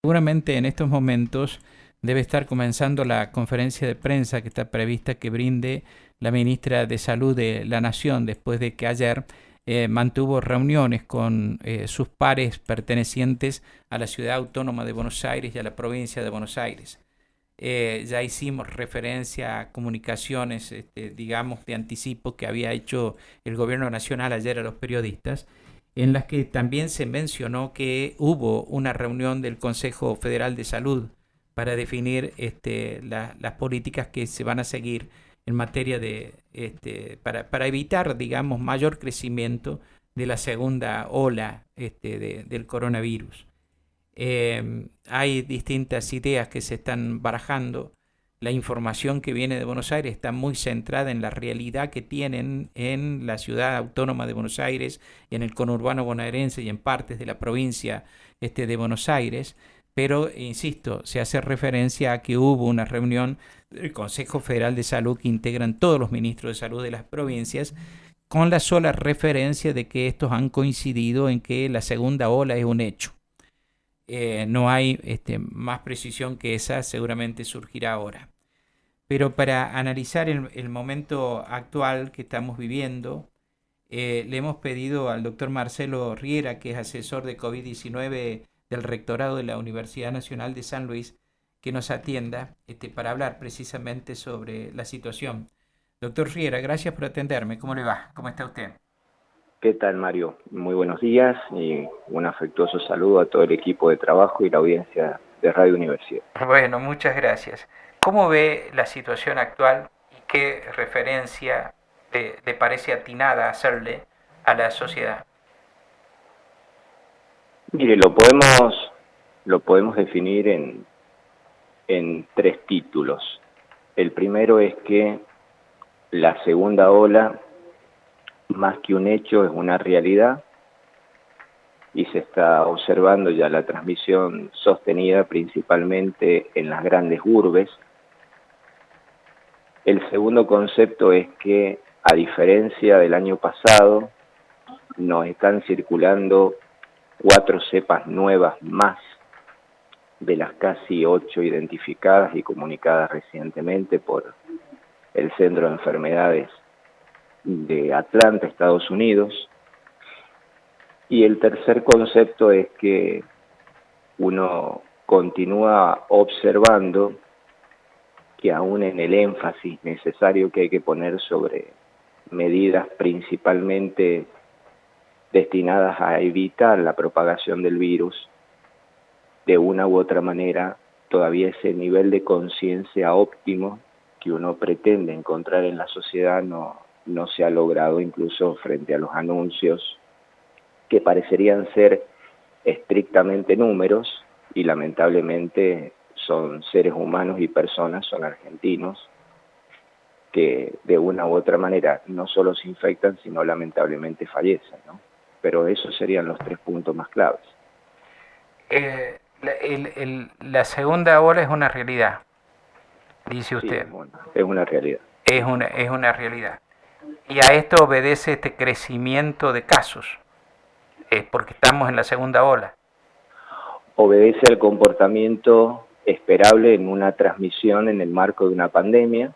Seguramente en estos momentos debe estar comenzando la conferencia de prensa que está prevista que brinde la ministra de Salud de la Nación después de que ayer mantuvo reuniones con sus pares pertenecientes a la Ciudad Autónoma de Buenos Aires y a la provincia de Buenos Aires. Ya hicimos referencia a comunicaciones, digamos, de anticipo que había hecho el gobierno nacional ayer a los periodistas, en las que también se mencionó que hubo una reunión del Consejo Federal de Salud para definir las políticas que se van a seguir en materia de, para evitar, digamos, mayor crecimiento de la segunda ola del coronavirus. Hay distintas ideas que se están barajando. La información que viene de Buenos Aires está muy centrada en la realidad que tienen en la ciudad autónoma de Buenos Aires, en el conurbano bonaerense y en partes de la provincia de Buenos Aires. Pero, insisto, se hace referencia a que hubo una reunión del Consejo Federal de Salud que integran todos los ministros de salud de las provincias, con la sola referencia de que estos han coincidido en que la segunda ola es un hecho. No hay más precisión que esa, seguramente surgirá ahora. Pero para analizar el momento actual que estamos viviendo, le hemos pedido al doctor Marcelo Riera, que es asesor de COVID-19 del Rectorado de la Universidad Nacional de San Luis, que nos atienda para hablar precisamente sobre la situación. Doctor Riera, gracias por atenderme. ¿Cómo le va? ¿Cómo está usted? ¿Qué tal, Mario? Muy buenos días y un afectuoso saludo a todo el equipo de trabajo y la audiencia de Radio Universidad. Bueno, muchas gracias. ¿Cómo ve la situación actual y qué referencia le parece atinada hacerle a la sociedad? Mire, lo podemos definir en tres títulos. El primero es que la segunda ola, más que un hecho, es una realidad y se está observando ya la transmisión sostenida principalmente en las grandes urbes. El segundo concepto es que, a diferencia del año pasado, nos están circulando 4 cepas nuevas más de las casi 8 identificadas y comunicadas recientemente por el Centro de Enfermedades de Atlanta, Estados Unidos. Y el tercer concepto es que uno continúa observando que aún en el énfasis necesario que hay que poner sobre medidas principalmente destinadas a evitar la propagación del virus, de una u otra manera, todavía ese nivel de conciencia óptimo que uno pretende encontrar en la sociedad no se ha logrado, incluso frente a los anuncios que parecerían ser estrictamente números y lamentablemente son seres humanos y personas, son argentinos, que de una u otra manera no solo se infectan, sino lamentablemente fallecen, ¿no? Pero esos serían los 3 puntos más claves. La segunda ola es una realidad, dice usted. Sí, es una realidad. Es una realidad. Y a esto obedece este crecimiento de casos, porque estamos en la segunda ola. Obedece al comportamiento esperable en una transmisión en el marco de una pandemia.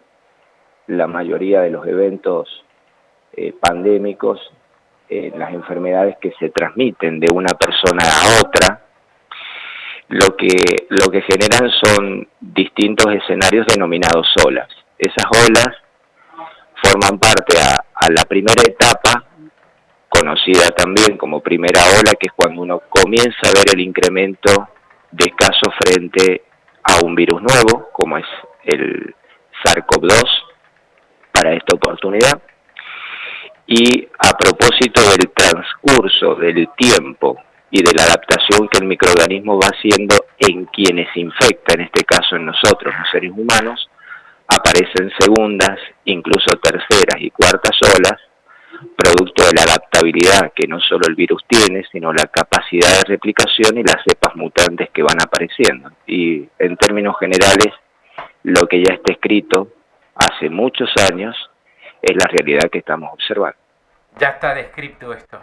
La mayoría de los eventos pandémicos, las enfermedades que se transmiten de una persona a otra, lo que generan son distintos escenarios denominados olas. Esas olas forman parte a la primera etapa, conocida también como primera ola, que es cuando uno comienza a ver el incremento de casos frente a un virus nuevo, como es el SARS-CoV-2 para esta oportunidad. Y a propósito del transcurso del tiempo y de la adaptación que el microorganismo va haciendo en quienes infecta, en este caso en nosotros, los seres humanos, aparecen segundas, incluso terceras y cuartas olas, producto de la adaptabilidad que no solo el virus tiene, sino la capacidad de replicación y las cepas mutantes que van apareciendo. Y en términos generales, lo que ya está escrito hace muchos años es la realidad que estamos observando. Ya está descrito esto.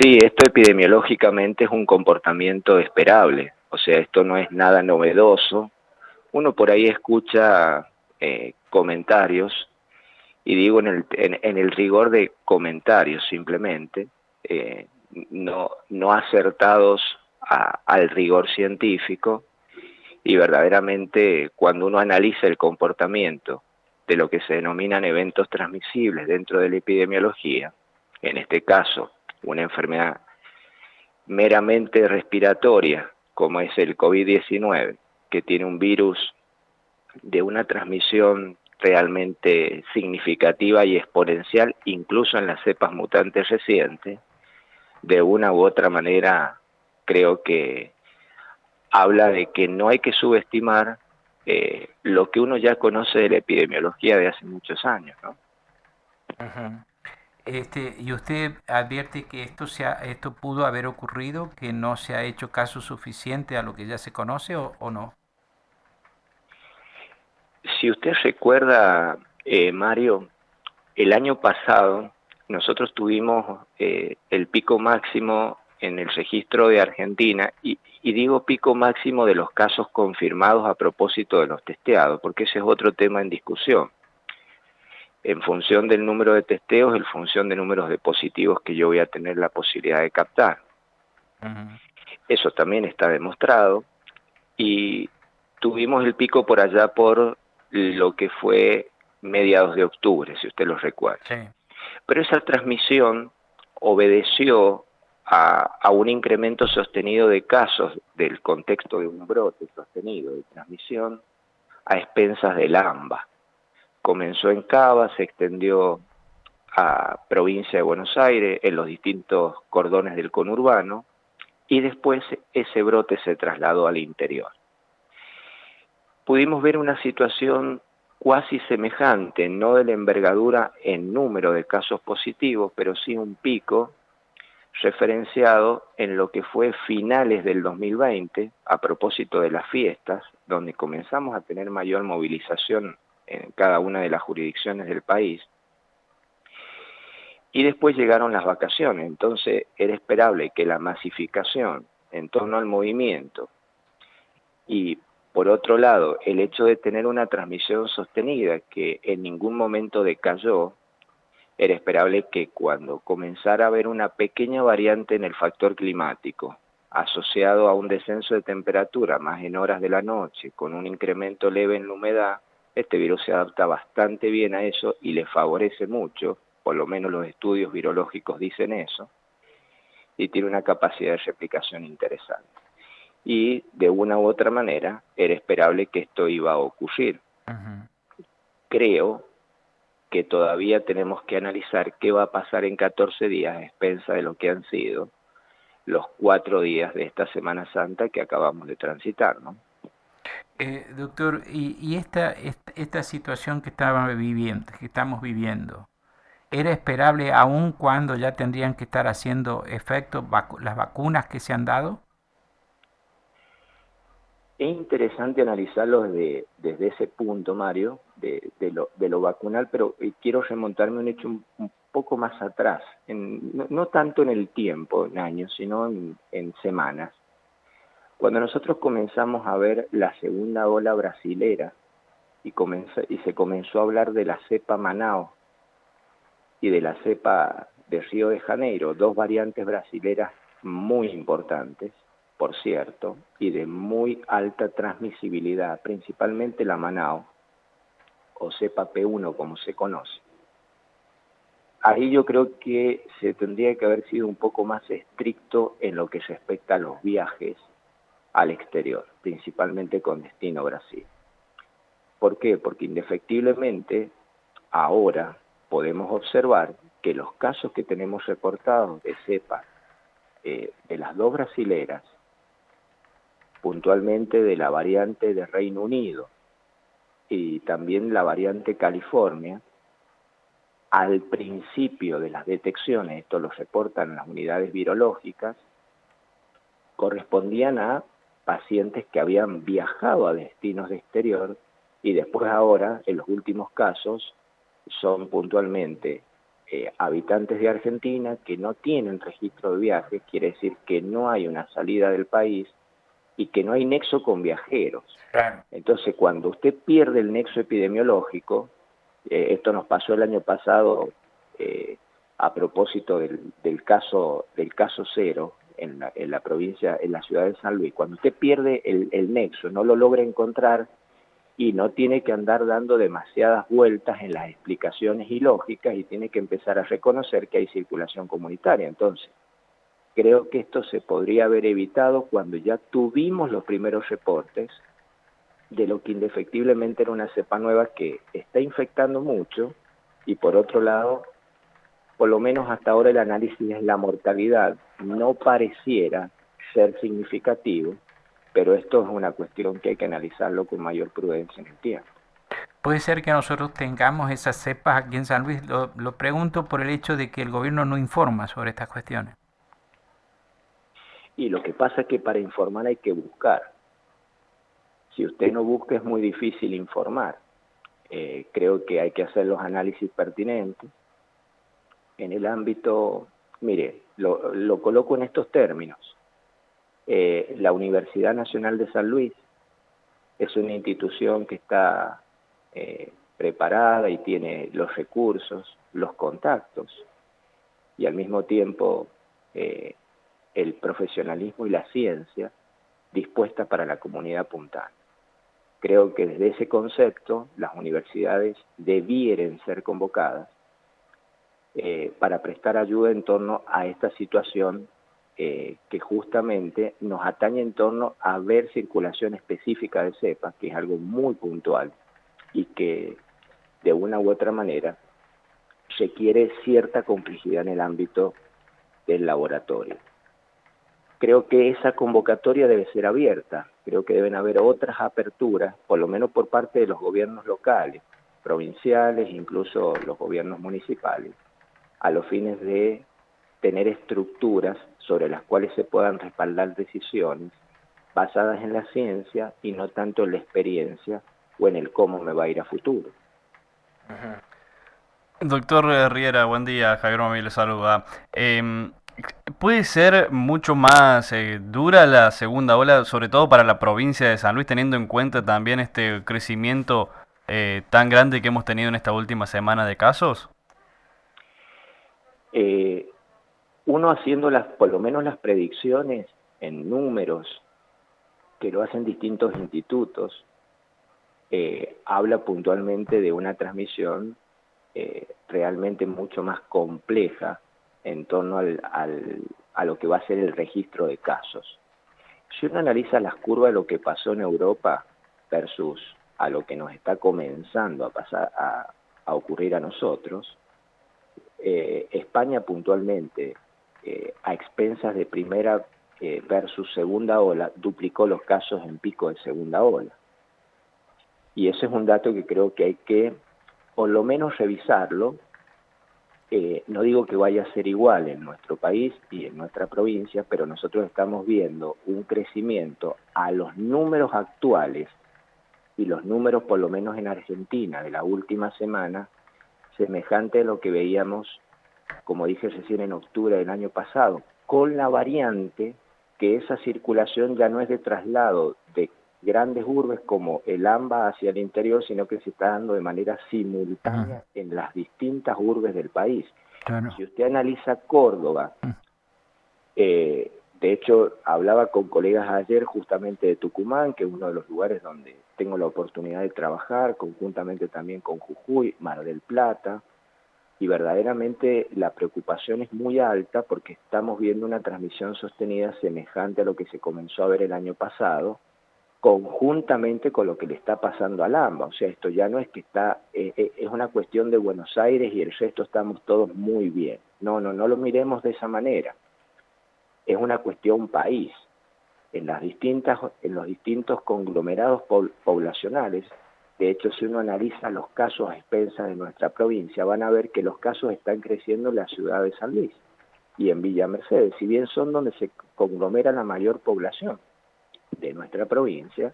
Sí, esto epidemiológicamente es un comportamiento esperable. o sea, esto no es nada novedoso. Uno por ahí escucha comentarios, y digo en el rigor de comentarios simplemente, no acertados al rigor científico, y verdaderamente cuando uno analiza el comportamiento de lo que se denominan eventos transmisibles dentro de la epidemiología, en este caso una enfermedad meramente respiratoria como es el COVID-19, que tiene un virus de una transmisión realmente significativa y exponencial, incluso en las cepas mutantes recientes, de una u otra manera creo que habla de que no hay que subestimar lo que uno ya conoce de la epidemiología de hace muchos años, ¿no? Ajá. ¿Y usted advierte que esto pudo haber ocurrido, que no se ha hecho caso suficiente a lo que ya se conoce o no? Si usted recuerda, Mario, el año pasado nosotros tuvimos el pico máximo en el registro de Argentina, y digo pico máximo de los casos confirmados a propósito de los testeados, porque ese es otro tema en discusión. En función del número de testeos, en función de números de positivos que yo voy a tener la posibilidad de captar. Ujú. Eso también está demostrado, y tuvimos el pico por allá por lo que fue mediados de octubre, si usted lo recuerda. Sí. Pero esa transmisión obedeció a un incremento sostenido de casos del contexto de un brote sostenido de transmisión a expensas del AMBA. Comenzó en Cava, se extendió a provincia de Buenos Aires, en los distintos cordones del conurbano, y después ese brote se trasladó al interior. Pudimos ver una situación cuasi semejante, no de la envergadura en número de casos positivos, pero sí un pico referenciado en lo que fue finales del 2020, a propósito de las fiestas, donde comenzamos a tener mayor movilización en cada una de las jurisdicciones del país, y después llegaron las vacaciones. Entonces era esperable que la masificación en torno al movimiento, y por otro lado el hecho de tener una transmisión sostenida que en ningún momento decayó, era esperable que cuando comenzara a haber una pequeña variante en el factor climático, asociado a un descenso de temperatura más en horas de la noche, con un incremento leve en la humedad, este virus se adapta bastante bien a eso y le favorece mucho, por lo menos los estudios virológicos dicen eso, y tiene una capacidad de replicación interesante. Y de una u otra manera era esperable que esto iba a ocurrir. Ujú. Creo que todavía tenemos que analizar qué va a pasar en 14 días a expensa de lo que han sido los 4 días de esta Semana Santa que acabamos de transitar, ¿no? Doctor, y esta situación que estamos viviendo, ¿era esperable aún cuando ya tendrían que estar haciendo efecto las vacunas que se han dado? Es interesante analizarlo desde ese punto, Mario, de lo vacunal, pero quiero remontarme un hecho un poco más atrás, no tanto en el tiempo, en años, sino en semanas. Cuando nosotros comenzamos a ver la segunda ola brasilera y se comenzó a hablar de la cepa Manaus y de la cepa de Río de Janeiro, dos variantes brasileras muy importantes, por cierto, y de muy alta transmisibilidad, principalmente la Manaus, o cepa P1 como se conoce. Ahí yo creo que se tendría que haber sido un poco más estricto en lo que respecta a los viajes al exterior, principalmente con destino Brasil. ¿Por qué? Porque indefectiblemente ahora podemos observar que los casos que tenemos reportados de cepa de las dos brasileras, puntualmente de la variante de Reino Unido y también la variante California, al principio de las detecciones, esto lo reportan las unidades virológicas, correspondían a pacientes que habían viajado a destinos de exterior, y después ahora, en los últimos casos, son puntualmente habitantes de Argentina que no tienen registro de viajes, quiere decir que no hay una salida del país, y que no hay nexo con viajeros. Claro. Entonces, cuando usted pierde el nexo epidemiológico, esto nos pasó el año pasado a propósito del caso cero en la provincia, en la ciudad de San Luis. Cuando usted pierde el nexo, no lo logra encontrar y no tiene que andar dando demasiadas vueltas en las explicaciones ilógicas y tiene que empezar a reconocer que hay circulación comunitaria. Entonces, creo que esto se podría haber evitado cuando ya tuvimos los primeros reportes de lo que indefectiblemente era una cepa nueva que está infectando mucho y por otro lado, por lo menos hasta ahora el análisis de la mortalidad no pareciera ser significativo, pero esto es una cuestión que hay que analizarlo con mayor prudencia en el tiempo. Puede ser que nosotros tengamos esas cepas aquí en San Luis. Lo pregunto por el hecho de que el gobierno no informa sobre estas cuestiones. Y lo que pasa es que para informar hay que buscar. Si usted no busca es muy difícil informar. Creo que hay que hacer los análisis pertinentes. En el ámbito, mire, lo coloco en estos términos. La Universidad Nacional de San Luis es una institución que está preparada y tiene los recursos, los contactos y al mismo tiempo el profesionalismo y la ciencia dispuesta para la comunidad puntana. Creo que desde ese concepto las universidades debieran ser convocadas para prestar ayuda en torno a esta situación que justamente nos atañe en torno a ver circulación específica de cepas, que es algo muy puntual y que de una u otra manera requiere cierta complejidad en el ámbito del laboratorio. Creo que esa convocatoria debe ser abierta, creo que deben haber otras aperturas, por lo menos por parte de los gobiernos locales, provinciales, incluso los gobiernos municipales, a los fines de tener estructuras sobre las cuales se puedan respaldar decisiones basadas en la ciencia y no tanto en la experiencia o en el cómo me va a ir a futuro. Doctor Riera, buen día, Javier Mami le saluda. ¿Puede ser mucho más dura la segunda ola, sobre todo para la provincia de San Luis, teniendo en cuenta también este crecimiento tan grande que hemos tenido en esta última semana de casos? Uno haciendo por lo menos las predicciones en números que lo hacen distintos institutos, habla puntualmente de una transmisión realmente mucho más compleja en torno a lo que va a ser el registro de casos. Si uno analiza las curvas de lo que pasó en Europa versus a lo que nos está comenzando a pasar a ocurrir a nosotros, España puntualmente, a expensas de primera versus segunda ola, duplicó los casos en pico de segunda ola. Y ese es un dato que creo que hay que, por lo menos, revisarlo. No digo que vaya a ser igual en nuestro país y en nuestra provincia, pero nosotros estamos viendo un crecimiento a los números actuales y los números, por lo menos en Argentina, de la última semana, semejante a lo que veíamos, como dije recién, en octubre del año pasado, con la variante que esa circulación ya no es de traslado de grandes urbes como el AMBA hacia el interior, sino que se está dando de manera simultánea en las distintas urbes del país. Claro. Si usted analiza Córdoba, de hecho hablaba con colegas ayer justamente de Tucumán, que es uno de los lugares donde tengo la oportunidad de trabajar, conjuntamente también con Jujuy, Mar del Plata, y verdaderamente la preocupación es muy alta porque estamos viendo una transmisión sostenida semejante a lo que se comenzó a ver el año pasado, conjuntamente con lo que le está pasando al AMBA. O sea, esto ya no es que es una cuestión de Buenos Aires y el resto estamos todos muy bien. No lo miremos de esa manera. Es una cuestión país. En los distintos conglomerados poblacionales, de hecho, si uno analiza los casos a expensas de nuestra provincia, van a ver que los casos están creciendo en la ciudad de San Luis y en Villa Mercedes, si bien son donde se conglomera la mayor población de nuestra provincia,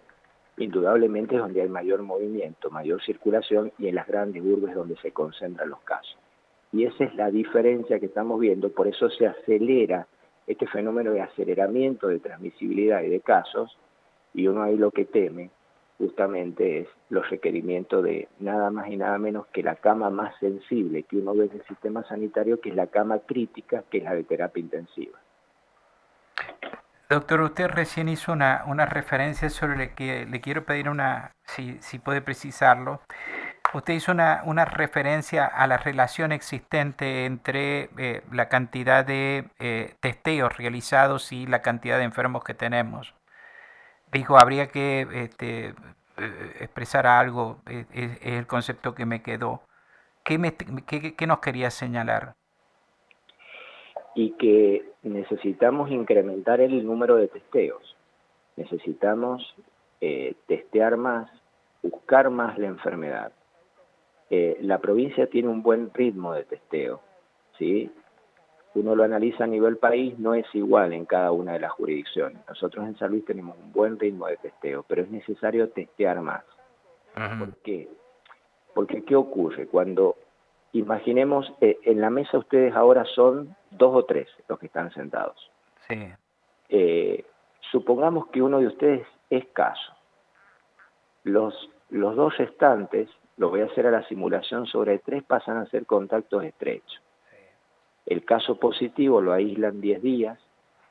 indudablemente es donde hay mayor movimiento, mayor circulación y en las grandes urbes donde se concentran los casos. Y esa es la diferencia que estamos viendo, por eso se acelera este fenómeno de aceleramiento de transmisibilidad y de casos, Y uno ahí lo que teme justamente es los requerimientos de nada más y nada menos que la cama más sensible que uno ve en el sistema sanitario, que es la cama crítica, que es la de terapia intensiva. Doctor, usted recién hizo una referencia sobre la que le quiero pedir si puede precisarlo. Usted hizo una referencia a la relación existente entre la cantidad de testeos realizados y la cantidad de enfermos que tenemos. Dijo, habría que expresar algo, es el concepto que me quedó. ¿Qué nos quería señalar? Y que necesitamos incrementar el número de testeos. Necesitamos testear más, buscar más la enfermedad. La provincia tiene un buen ritmo de testeo, ¿sí? Uno lo analiza a nivel país, no es igual en cada una de las jurisdicciones. Nosotros en San Luis tenemos un buen ritmo de testeo, pero es necesario testear más. ¿Por qué? Porque ¿qué ocurre? Cuando imaginemos, en la mesa ustedes ahora son 2 o 3 los que están sentados. Sí. Supongamos que uno de ustedes es caso. Los 2 restantes, lo voy a hacer a la simulación sobre 3, pasan a ser contactos estrechos. El caso positivo lo aíslan 10 días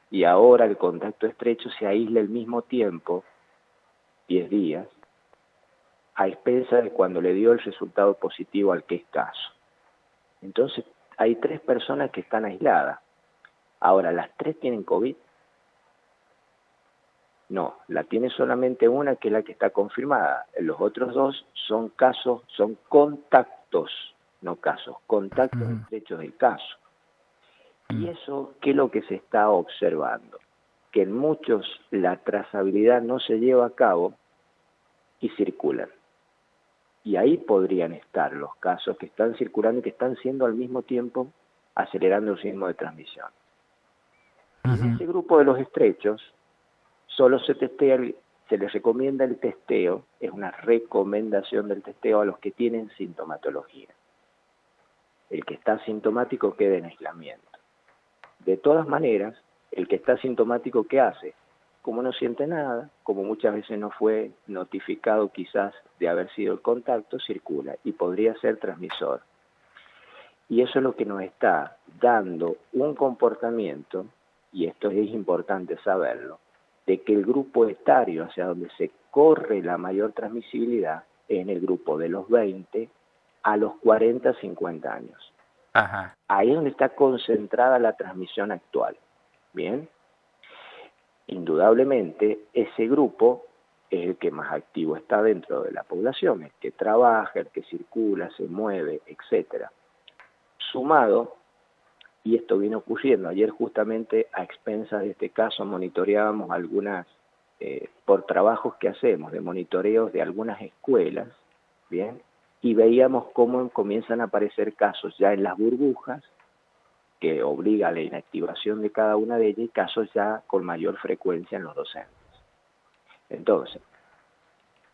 y ahora el contacto estrecho se aísla al mismo tiempo, 10 días, a expensas de cuando le dio el resultado positivo al que es caso. Entonces, hay 3 personas que están aisladas. Ahora, ¿las 3 tienen COVID? No, la tiene solamente una, que es la que está confirmada. Los otros 2 son casos, son contactos, no casos, contactos estrechos del caso. Y eso, ¿qué es lo que se está observando? Que en muchos la trazabilidad no se lleva a cabo y circulan. Y ahí podrían estar los casos que están circulando y que están siendo al mismo tiempo acelerando el ritmo de transmisión. Y en ese grupo de los estrechos, solo se testea, se les recomienda el testeo, es una recomendación del testeo a los que tienen sintomatología. El que está sintomático queda en aislamiento. De todas maneras, el que está sintomático, ¿qué hace? Como no siente nada, como muchas veces no fue notificado quizás de haber sido el contacto, circula y podría ser transmisor. Y eso es lo que nos está dando un comportamiento, y esto es importante saberlo, de que el grupo etario hacia donde se corre la mayor transmisibilidad es en el grupo de los 20 a los 40, 50 años. Ajá. Ahí es donde está concentrada la transmisión actual. Bien, indudablemente ese grupo es el que más activo está dentro de la población, el que trabaja, el que circula, se mueve, etcétera. Sumado, y esto viene ocurriendo, ayer justamente a expensas de este caso monitoreábamos algunas, por trabajos que hacemos, de monitoreos de algunas escuelas, bien, y veíamos cómo comienzan a aparecer casos ya en las burbujas, que obliga a la inactivación de cada una de ellas, y casos ya con mayor frecuencia en los docentes. Entonces,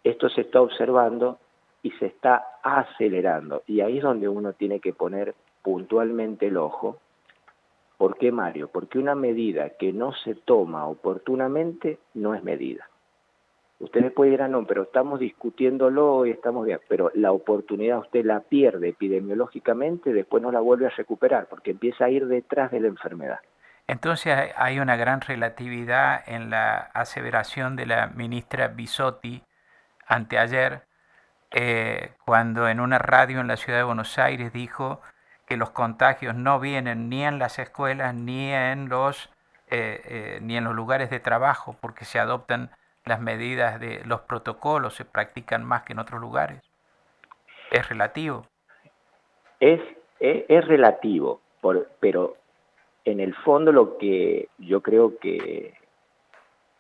esto se está observando y se está acelerando, y ahí es donde uno tiene que poner puntualmente el ojo. ¿Por qué, Mario? Porque una medida que no se toma oportunamente no es medida. Ustedes pueden decir, no, pero estamos discutiéndolo y estamos bien, pero la oportunidad usted la pierde epidemiológicamente, después no la vuelve a recuperar, porque empieza a ir detrás de la enfermedad. Entonces hay una gran relatividad en la aseveración de la ministra Bisotti anteayer, cuando en una radio en la ciudad de Buenos Aires dijo que los contagios no vienen ni en las escuelas ni en los lugares de trabajo, porque se adoptan las medidas de los protocolos, se practican más que en otros lugares. Es relativo. Es relativo, pero en el fondo lo que yo creo que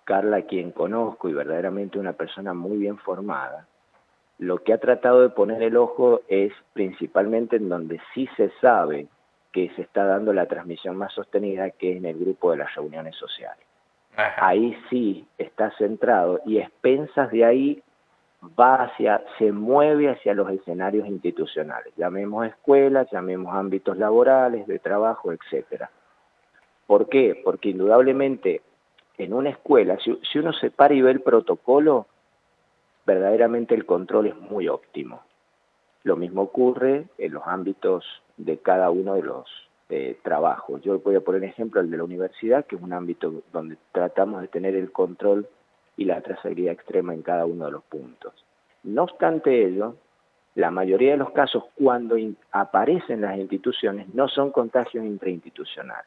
Carla, quien conozco y verdaderamente una persona muy bien formada, lo que ha tratado de poner el ojo es principalmente en donde sí se sabe que se está dando la transmisión más sostenida, que es en el grupo de las reuniones sociales. Ajá. Ahí sí está centrado y a expensas de ahí se mueve hacia los escenarios institucionales, llamemos escuelas, llamemos ámbitos laborales, de trabajo, etcétera. ¿Por qué? Porque indudablemente en una escuela, si uno se para y ve el protocolo, verdaderamente el control es muy óptimo. Lo mismo ocurre en los ámbitos de cada uno de los trabajos. Yo voy a poner ejemplo el de la universidad, que es un ámbito donde tratamos de tener el control y la trazabilidad extrema en cada uno de los puntos. No obstante ello, la mayoría de los casos cuando aparecen las instituciones no son contagios intrainstitucionales.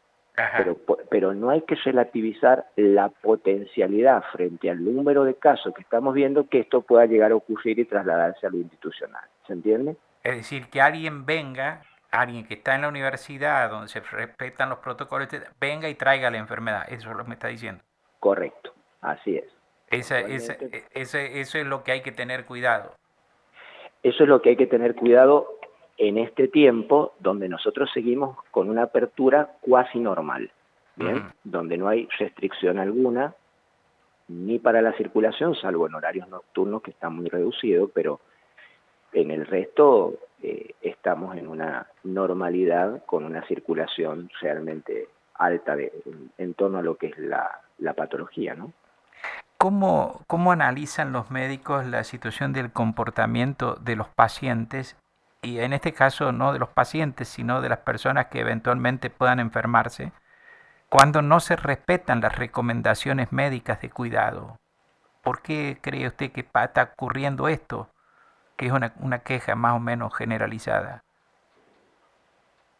Pero no hay que relativizar la potencialidad frente al número de casos que estamos viendo que esto pueda llegar a ocurrir y trasladarse a lo institucional. ¿Se entiende? Es decir, que alguien venga, alguien que está en la universidad donde se respetan los protocolos, venga y traiga la enfermedad. Eso es lo que me está diciendo. Correcto, así es. Eso es lo que hay que tener cuidado. Eso es lo que hay que tener cuidado en este tiempo donde nosotros seguimos con una apertura cuasi normal, ¿bien? Donde no hay restricción alguna, ni para la circulación, salvo en horarios nocturnos que está muy reducido, pero en el resto estamos en una normalidad con una circulación realmente alta en torno a lo que es la patología, ¿no? ¿Cómo analizan los médicos la situación del comportamiento de los pacientes? Y en este caso no de los pacientes, sino de las personas que eventualmente puedan enfermarse, cuando no se respetan las recomendaciones médicas de cuidado. ¿Por qué cree usted que está ocurriendo esto? Que es una queja más o menos generalizada.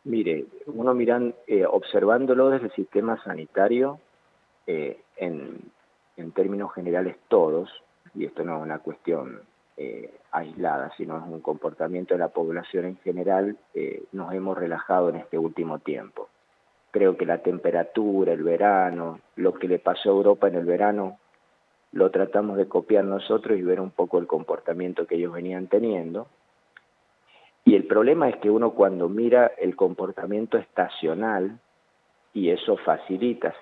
Mire, uno observándolo desde el sistema sanitario, en términos generales todos, y esto no es una cuestión aislada, sino es un comportamiento de la población en general, nos hemos relajado en este último tiempo. Creo que la temperatura, el verano, lo que le pasó a Europa en el verano, lo tratamos de copiar nosotros y ver un poco el comportamiento que ellos venían teniendo. Y el problema es que uno cuando mira el comportamiento estacional, y eso facilita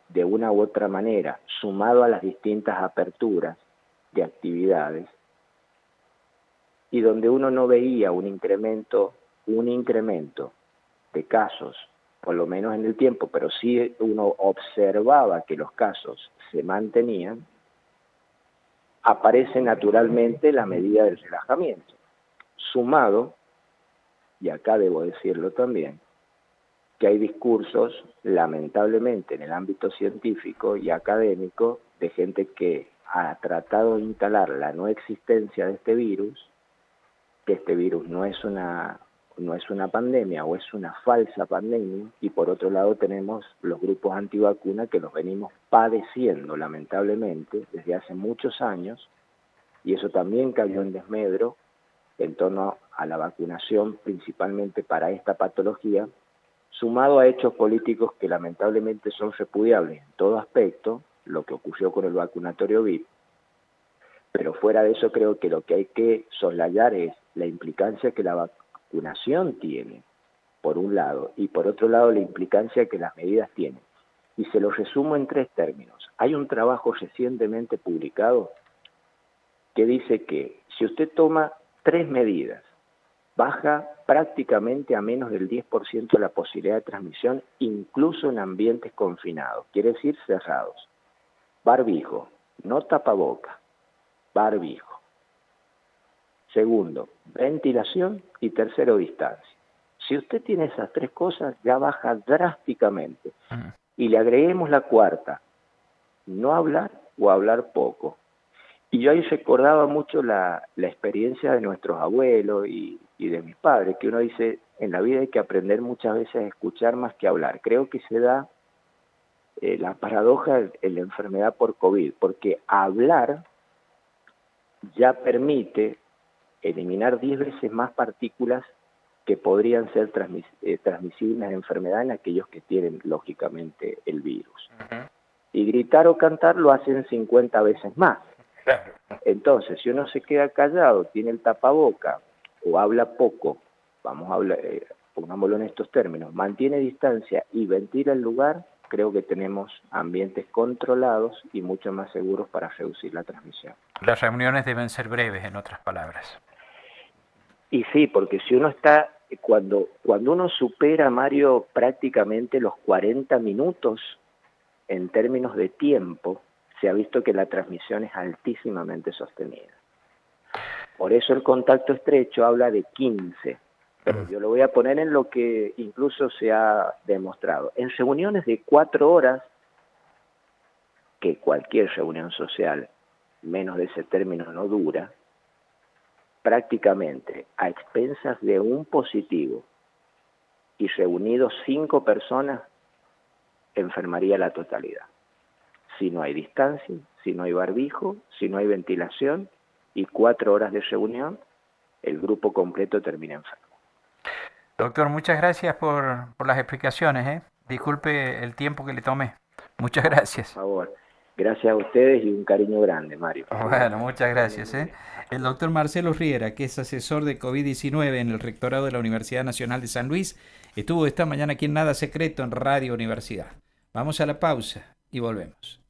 de una u otra manera, sumado a las distintas aperturas de actividades, y donde uno no veía un incremento de casos, por lo menos en el tiempo, pero sí uno observaba que los casos se mantenían, aparece naturalmente la medida del relajamiento, sumado, y acá debo decirlo también, que hay discursos, lamentablemente, en el ámbito científico y académico, de gente que ha tratado de instalar la no existencia de este virus, que este virus no es una pandemia o es una falsa pandemia, y por otro lado tenemos los grupos antivacunas que los venimos padeciendo, lamentablemente, desde hace muchos años, y eso también cayó en desmedro en torno a la vacunación, principalmente para esta patología, sumado a hechos políticos que lamentablemente son repudiables en todo aspecto, lo que ocurrió con el vacunatorio VIP, pero fuera de eso creo que lo que hay que soslayar es la implicancia que la vacunación tiene, por un lado, y por otro lado la implicancia que las medidas tienen. Y se lo resumo en 3 términos. Hay un trabajo recientemente publicado que dice que si usted toma 3 medidas, baja prácticamente a menos del 10% la posibilidad de transmisión, incluso en ambientes confinados, quiere decir cerrados. Barbijo, no tapaboca, barbijo. Segundo, ventilación, y tercero, distancia. Si usted tiene esas 3 cosas, ya baja drásticamente. Y le agreguemos la cuarta, no hablar o hablar poco. Y yo ahí recordaba mucho la experiencia de nuestros abuelos y de mis padres, que uno dice, en la vida hay que aprender muchas veces a escuchar más que hablar. Creo que se da la paradoja en la enfermedad por COVID, porque hablar ya permite eliminar 10 veces más partículas que podrían ser transmisibles de enfermedad en aquellos que tienen, lógicamente, el virus. Y gritar o cantar lo hacen 50 veces más. Entonces, si uno se queda callado, tiene el tapaboca o habla poco, vamos a hablar, pongámoslo en estos términos, mantiene distancia y ventila el lugar, creo que tenemos ambientes controlados y mucho más seguros para reducir la transmisión. Las reuniones deben ser breves, en otras palabras. Y sí, porque si uno está, cuando uno supera, Mario, prácticamente los 40 minutos, en términos de tiempo, se ha visto que la transmisión es altísimamente sostenida. Por eso el contacto estrecho habla de 15, pero yo lo voy a poner en lo que incluso se ha demostrado. En reuniones de 4 horas, que cualquier reunión social menos de ese término no dura, prácticamente a expensas de un positivo y reunidos 5 personas, enfermaría la totalidad. Si no hay distancia, si no hay barbijo, si no hay ventilación y 4 horas de reunión, el grupo completo termina enfermo. Doctor, muchas gracias por las explicaciones, ¿eh? Disculpe el tiempo que le tomé. Muchas gracias. Por favor, gracias a ustedes y un cariño grande, Mario. Bueno, muchas gracias, ¿eh? El doctor Marcelo Riera, que es asesor de COVID-19 en el rectorado de la Universidad Nacional de San Luis, estuvo esta mañana aquí en Nada Secreto en Radio Universidad. Vamos a la pausa y volvemos.